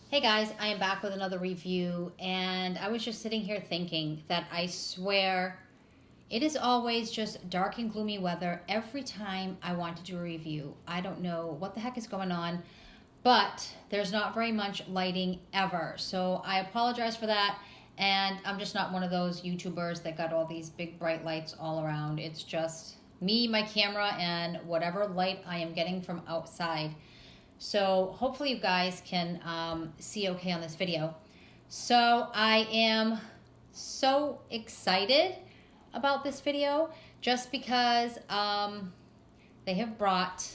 Hey guys, I am back with another review, and I was just sitting here thinking that I swear it is always just dark and gloomy weather every time I want to do a review. I don't know what the heck is going on, but there's not very much lighting ever. So I apologize for that, and I'm just not one of those YouTubers that got all these big bright lights all around. It's just me, my camera, and whatever light I am getting from outside. So hopefully you guys can see okay on this video. So I am so excited about this video just because they have brought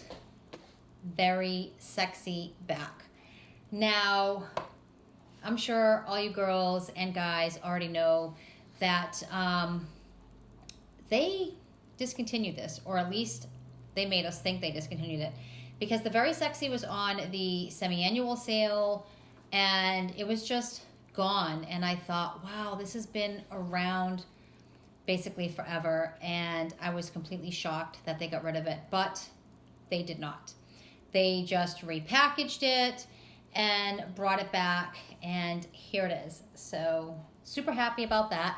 Very Sexy back. Now, I'm sure all you girls and guys already know that they discontinued this, or at least they made us think they discontinued it, because the Very Sexy was on the semi-annual sale and it was just gone. And I thought, wow, this has been around basically forever, and I was completely shocked that they got rid of it, but they did not. They just repackaged it and brought it back, and here it is. So super happy about that.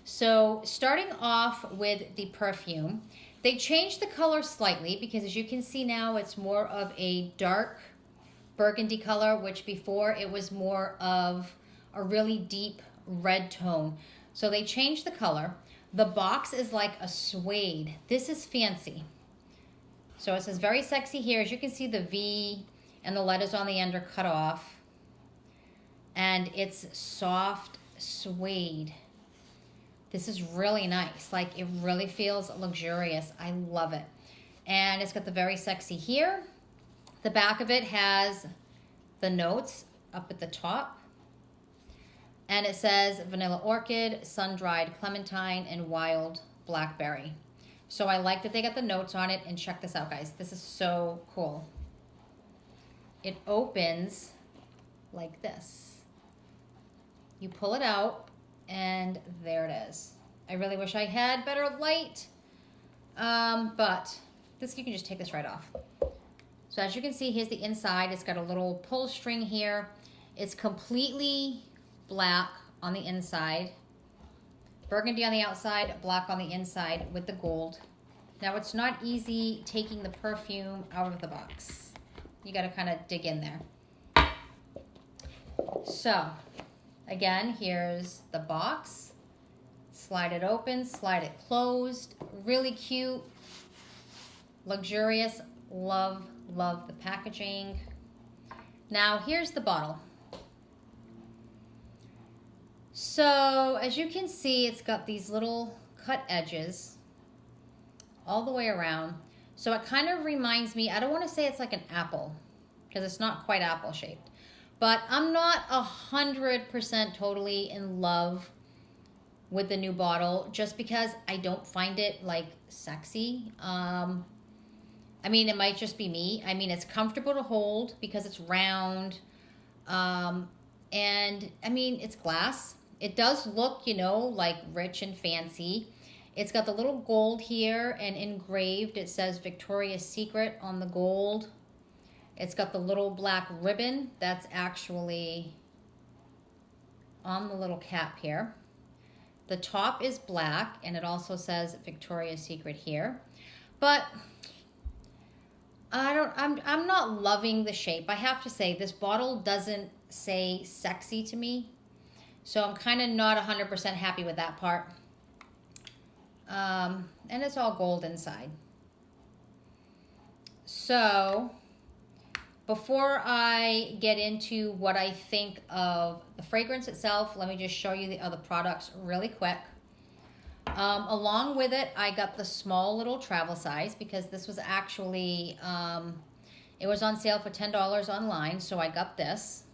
So starting off with the Perfume, they changed the color slightly because, as you can see now, it's more of a dark burgundy color, which before it was more of a really deep red tone. So they changed the color. The box is like a suede. This is fancy. So it says Very Sexy here. As you can see, the V and the letters on the end are cut off. And it's soft suede. This is really nice. Like, it really feels luxurious. I love it. And it's got the Very Sexy here. The back of it has the notes up at the top. And it says Vanilla Orchid, Sun-Dried Clementine, and Wild Blackberry. So I like that they got the notes on it. And check this out, guys. This is so cool. It opens like this. You pull it out, and there it is. I really wish I had better light, but this, you can just take this right off. So as you can see, here's the inside. It's got a little pull string here. It's completely black on the inside, burgundy on the outside, black on the inside with the gold. Now, it's not easy taking the perfume out of the box. You got to kind of dig in there. So again, here's the box. Slide it open, slide it closed. Really cute, luxurious. Love, love the packaging. Now, here's the bottle. So, as you can see, it's got these little cut edges all the way around. So it kind of reminds me, I don't want to say it's like an apple, because it's not quite apple shaped. But I'm not 100% totally in love with the new bottle, just because I don't find it like sexy. I mean, it might just be me. I mean, it's comfortable to hold because it's round. And I mean, it's glass. It does look, you know, like rich and fancy. It's got the little gold here, and engraved it says Victoria's Secret on the gold. It's got the little black ribbon that's actually on the little cap here. The top is black, and it also says Victoria's Secret here. But I'm not loving the shape. I have to say, this bottle doesn't say sexy to me. So I'm kind of not 100% happy with that part. And it's all gold inside. So before I get into what I think of the fragrance itself, let me just show you the other products really quick. Along with it, I got the small little travel size, because this was actually, it was on sale for $10 online, so I got this.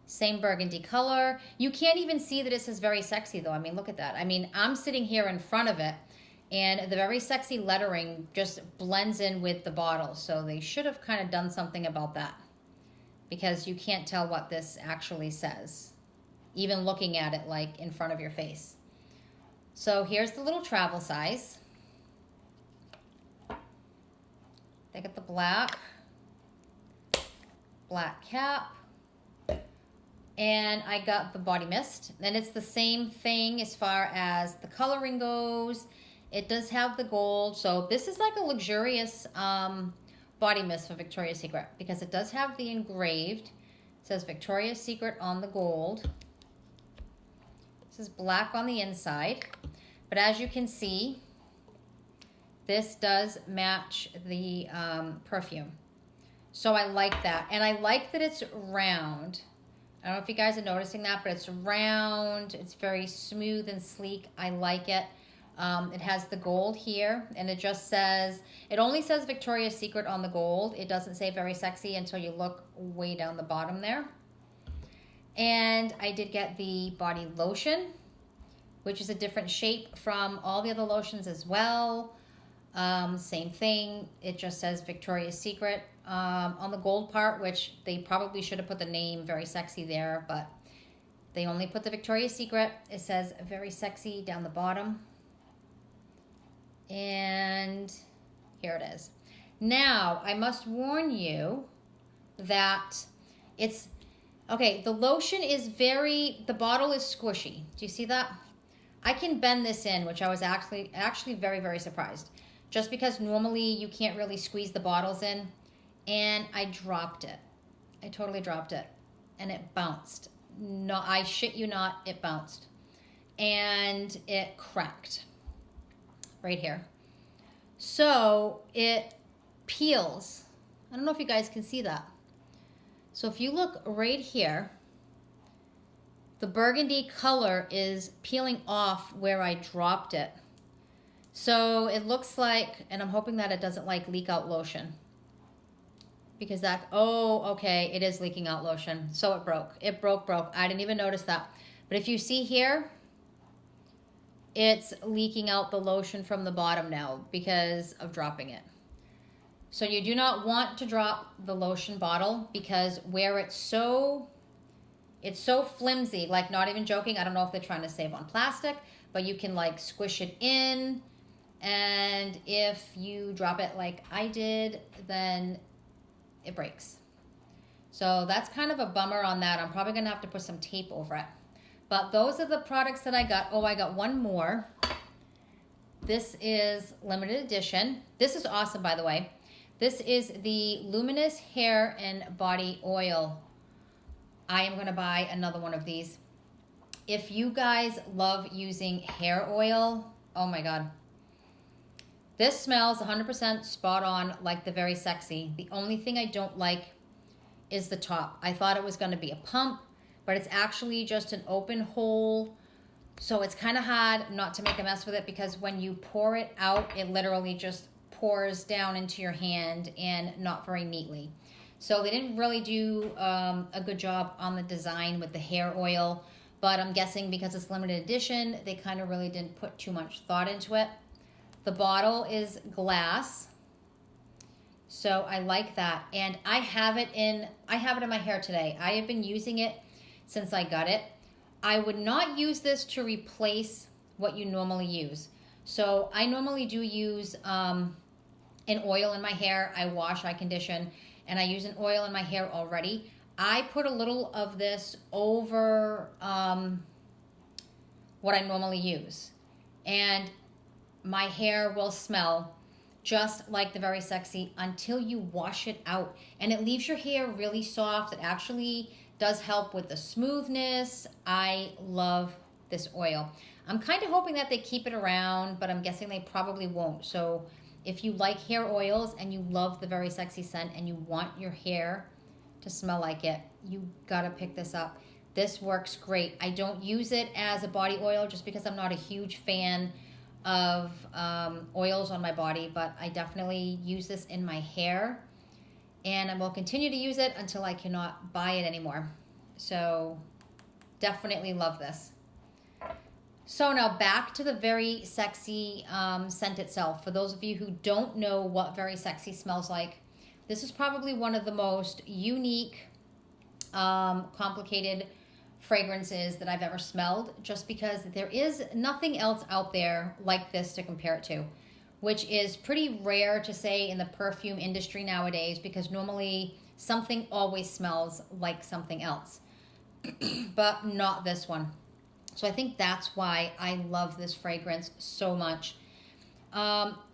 Same burgundy color. You can't even see that it says Very Sexy, though. I mean, look at that. I mean, I'm sitting here in front of it, and the Very Sexy lettering just blends in with the bottle. So they should have kind of done something about that, because you can't tell what this actually says, even looking at it like in front of your face. So here's the little travel size. They got the black cap, And I got the body mist. And it's the same thing as far as the coloring goes. It does have the gold. So this is like a luxurious body mist for Victoria's Secret because it does have the engraved. It says Victoria's Secret on the gold. This is black on the inside. But as you can see, this does match the perfume. So I like that. And I like that it's round. I don't know if you guys are noticing that, but it's round. It's very smooth and sleek. I like it. It has the gold here, and it just says, it only says Victoria's Secret on the gold. It doesn't say Very Sexy until you look way down the bottom there. And I did get the body lotion, which is a different shape from all the other lotions as well. Same thing. It just says Victoria's Secret on the gold part, which they probably should have put the name Very Sexy there, but they only put the Victoria's Secret. It says Very Sexy down the bottom. And here it is. Now, I must warn you that it's, okay, the lotion is the bottle is squishy. Do you see that? I can bend this in, which I was actually very, very surprised. Just because normally you can't really squeeze the bottles in. And I dropped it. I totally dropped it. And it bounced. No, I shit you not, it bounced. And it cracked. Right here. So it peels. I don't know if you guys can see that. So if you look right here, the burgundy color is peeling off where I dropped it. So it looks like, and I'm hoping that it doesn't like leak out lotion. Because that, oh, okay, it is leaking out lotion. So it broke. It broke. I didn't even notice that. But if you see here, it's leaking out the lotion from the bottom now because of dropping it. So you do not want to drop the lotion bottle because where it's so flimsy, like not even joking, I don't know if they're trying to save on plastic, but you can like squish it in. And if you drop it like I did, then it breaks. So that's kind of a bummer on that. I'm probably going to have to put some tape over it. But those are the products that I got. Oh, I got one more. This is limited edition. This is awesome, by the way. This is the Luminous Hair and Body Oil. I am going to buy another one of these. If you guys love using hair oil, oh my God. This smells 100% spot on like the Very Sexy. The only thing I don't like is the top. I thought it was going to be a pump, but it's actually just an open hole. So it's kind of hard not to make a mess with it because when you pour it out, it literally just pours down into your hand and not very neatly. So they didn't really do a good job on the design with the hair oil, but I'm guessing because it's limited edition, they kind of really didn't put too much thought into it. The bottle is glass, so I like that. And I have it in my hair today. I have been using it since I got it. I would not use this to replace what you normally use. So I normally do use an oil in my hair. I wash, I condition, and I use an oil in my hair already. I put a little of this over what I normally use. And my hair will smell just like the Very Sexy until you wash it out. And it leaves your hair really soft. It actually does help with the smoothness. I love this oil. I'm kind of hoping that they keep it around, but I'm guessing they probably won't. So if you like hair oils and you love the Very Sexy scent and you want your hair to smell like it, you gotta pick this up. This works great. I don't use it as a body oil just because I'm not a huge fan of oils on my body, but I definitely use this in my hair, and I will continue to use it until I cannot buy it anymore. So definitely love this. So now back to the Very Sexy scent itself. For those of you who don't know what Very Sexy smells like, this is probably one of the most unique, complicated fragrances that I've ever smelled, just because there is nothing else out there like this to compare it to, which is pretty rare to say in the perfume industry nowadays, because normally something always smells like something else. but not this one. So I think that's why I love this fragrance so much.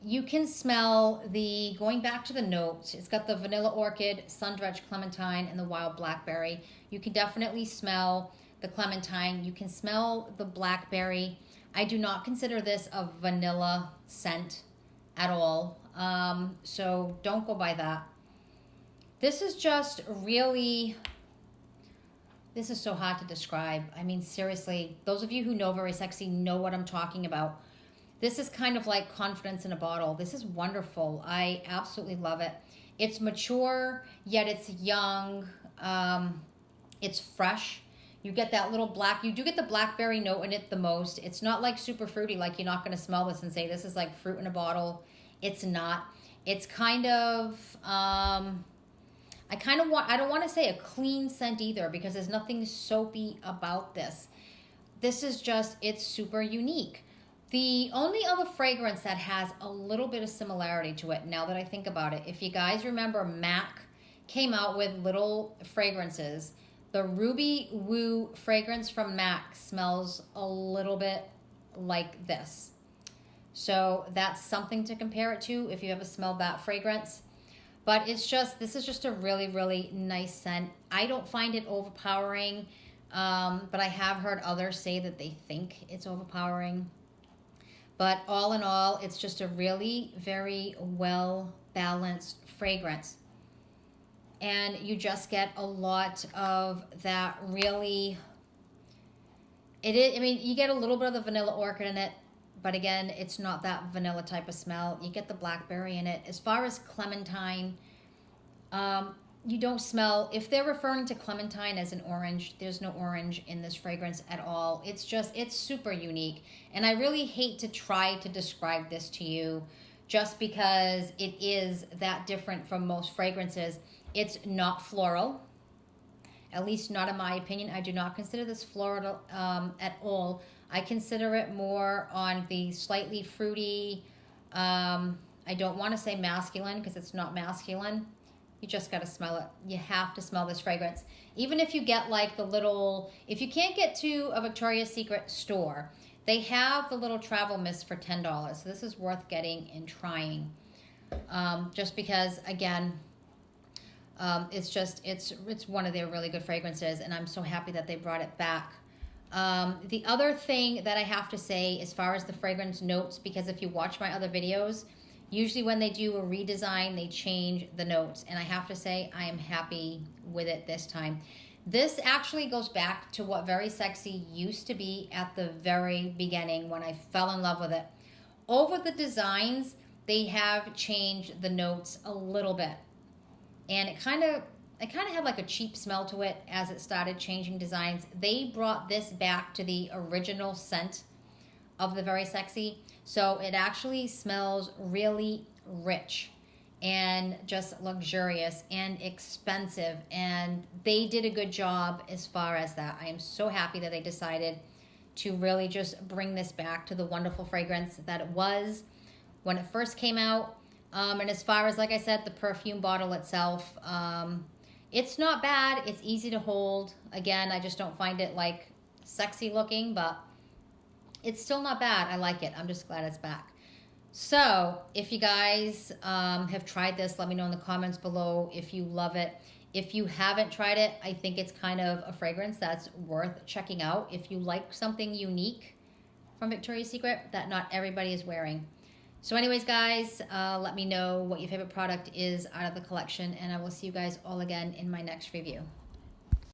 You can smell the, going back to the notes, it's got the vanilla orchid, sun-drenched clementine, and the wild blackberry. You can definitely smell the clementine. You can smell the blackberry. I do not consider this a vanilla scent at all. So don't go by that. This is just really, this is so hard to describe. I mean, seriously, those of you who know Very Sexy know what I'm talking about. This is kind of like confidence in a bottle. This is wonderful. I absolutely love it. It's mature, yet it's young. It's fresh. You get that little black, you do get the blackberry note in it the most. It's not like super fruity, like you're not going to smell this and say this is like fruit in a bottle. It's not. It's kind of, I don't want to say a clean scent either, because there's nothing soapy about this. This is just, it's super unique. The only other fragrance that has a little bit of similarity to it, now that I think about it, if you guys remember, MAC came out with little fragrances. The Ruby Woo fragrance from MAC smells a little bit like this. So that's something to compare it to if you ever smelled that fragrance. But it's just, this is just a really, really nice scent. I don't find it overpowering, but I have heard others say that they think it's overpowering. But all in all, it's just a really very well-balanced fragrance. And you just get a lot of that really, it is, I mean, you get a little bit of the vanilla orchid in it, but again, it's not that vanilla type of smell. You get the blackberry in it. As far as clementine, you don't smell, if they're referring to clementine as an orange, there's no orange in this fragrance at all. It's just, it's super unique. And I really hate to try to describe this to you just because it is that different from most fragrances. It's not floral, at least not in my opinion. I do not consider this floral at all. I consider it more on the slightly fruity, I don't want to say masculine because it's not masculine. You just got to smell it. You have to smell this fragrance. Even if you get like the little, if you can't get to a Victoria's Secret store, they have the little travel mist for $10. So this is worth getting and trying. Just because, again, it's just, it's one of their really good fragrances, and I'm so happy that they brought it back. The other thing that I have to say as far as the fragrance notes, because if you watch my other videos, usually when they do a redesign, they change the notes. And I have to say, I am happy with it this time. This actually goes back to what Very Sexy used to be at the very beginning when I fell in love with it. Over the designs, they have changed the notes a little bit. And it kind of had like a cheap smell to it as it started changing designs. They brought this back to the original scent of the Very Sexy. So it actually smells really rich and just luxurious and expensive. And they did a good job as far as that. I am so happy that they decided to really just bring this back to the wonderful fragrance that it was when it first came out. And as far as, like I said, the perfume bottle itself, it's not bad. It's easy to hold. Again, I just don't find it like sexy looking, but it's still not bad. I like it. I'm just glad it's back. So if you guys have tried this, let me know in the comments below if you love it. If you haven't tried it, I think it's kind of a fragrance that's worth checking out if you like something unique from Victoria's Secret that not everybody is wearing. So anyways, guys, let me know what your favorite product is out of the collection, and I will see you guys all again in my next review.